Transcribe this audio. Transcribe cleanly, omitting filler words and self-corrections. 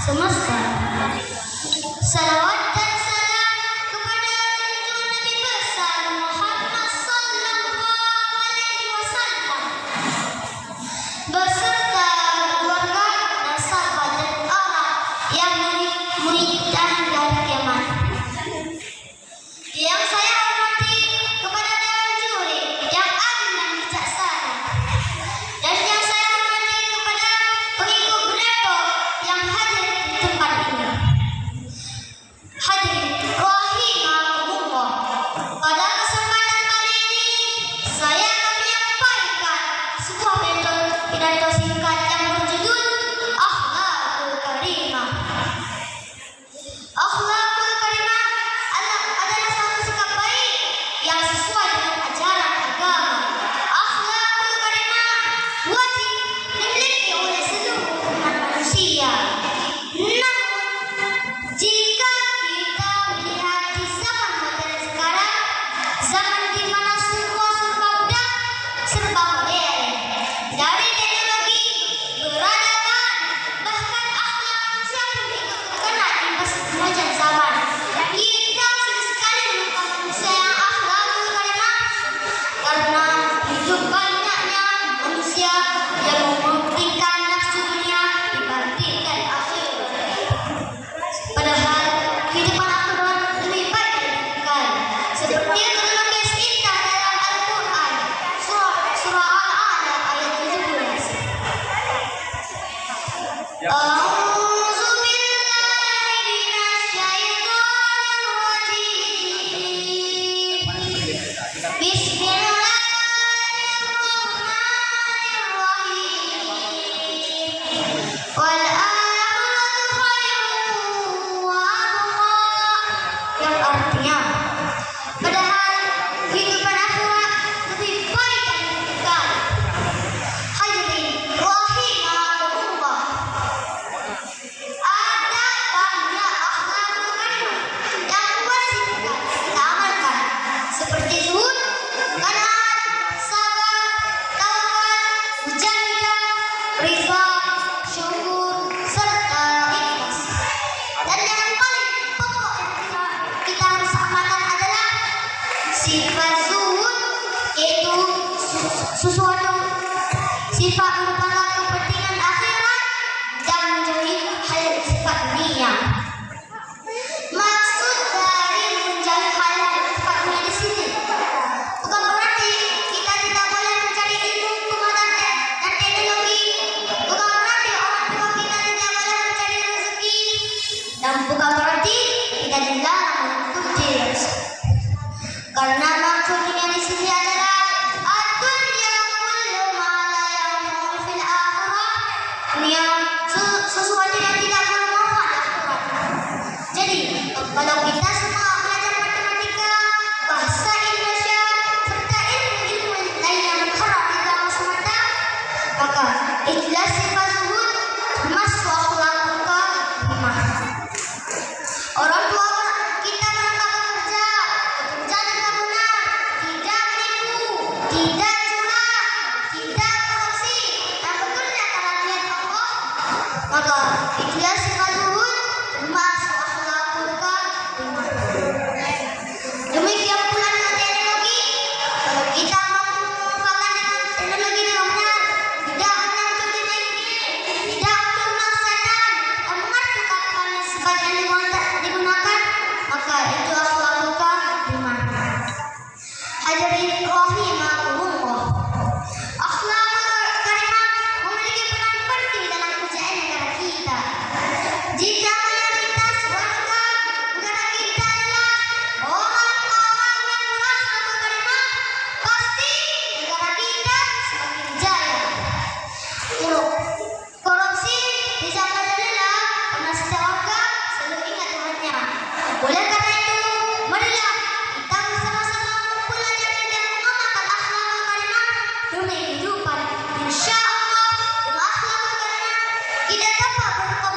semesta. Salawat dan salam kepada Nabi besar Muhammad sallallahu alaihi wasallam beserta keluarga dan sahabat dan orang yang mulia hingga kiamat. Yang saya hormati kepada Dewan Juri yang adil dan bijaksana, dan yang saya hormati kepada pengikut Berepo yang hadir di tempat ini. Hadirin rahimakumullah, pada kesempatan kali ini saya akan menyampaikan sebuah pidato singkat yang berjudul Akhlakul Karimah. Akhlakul Karimah adalah satu sikap baik yang sesuai dengan ajaran agama. Akhlakul Karimah wajib dimiliki oleh seluruh umat manusia. Namun, jika kita melihat di zaman modern sekarang, zaman di mana semua serba mudah, serba modern, dari teknologi, peradaban, bahkan akhlak manusia pun ikut terkena imbas kemajuan zaman. Kita sulit sekali menemukan manusia yang akhlakul karimah, karena hidup banyaknya manusia yang mementingkan nafsu dunia dibandingkan akhirat. Padahal kehidupan akhirat lebih baik dibandingkan. Seperti yang tertulis indah dalam Al-Quran, surah Al-A'la ayat 17. A'udzu billahi minasyaitonir rajim. Bismillahirrahmanirrahim. Wal akhiratu khairun wa abqa, yang artinya padahal kehidupan akhirat lebih baik dan lebih kekal. Hadirin rahimakumullah, ada banyak akhlakul karimah yang wajib kita amalkan, seperti zuhud, qanaat, sabar, tawakal, mujahidah, ridha, syukur, serta ikhlas. Dan yang paling pokok yang kita harus amalkan adalah sifat zuhud, yaitu sesuatu sifat merupakan kepentingan akhirat dan menjauhi hal sifat dunia. Maksud dari menjauhi hal sifat dunia di sini bukan berarti kita tidak boleh mencari ilmu, pengetahuan dan teknologi, bukan berarti orang tua kita tidak boleh mencari rezeki, dan bukan berarti kita dilarang menuntut diri. Karena maksud dunia di sini adalah ad-dunya kullu ma la yanfa'u fil akhirah. Dunia sesuatu yang tidak bermanfaat akhirat. Jadi, kalau kita semua belajar matematika, bahasa Indonesia, serta ilmu-ilmu lain yang berharap di dalam semata, maka ikhlas sifat zuhud termasuk akhlakul karimah. Orang tua kita mereka bekerja dengan benar, tidak menipu, tidak curang, tidak korupsi, dan bekerja karena niat Allah, maka ikhlas sifat zuhud termasuk akhlakul karimah. Demikian pula dengan teknologi, kalau kita mampu memanfaatkan dengan teknologi dengan benar, tidak hanya untuk diri sendiri, tidak untuk melaksanakan dan mematuhi apa yang sebaiknya digunakan, maka itu akhlakul karimah. Hadirin rahimakumullah, akhlakul karimah memiliki peran penting dalam kejayaan negara kita. Jika mayoritas warga negara kita adalah orang-orang yang berakhlakul karimah, pasti negara kita semakin jaya. Korupsi di zaman dahulu karena setiap warga selalu ingat Tuhannya. Oleh karena itu, marilah kita bersama-sama mempelajari dan mengamalkan akhlakul karimah demi kehidupan. Insya Allah, dengan akhlakul karimah kita dapat berbuat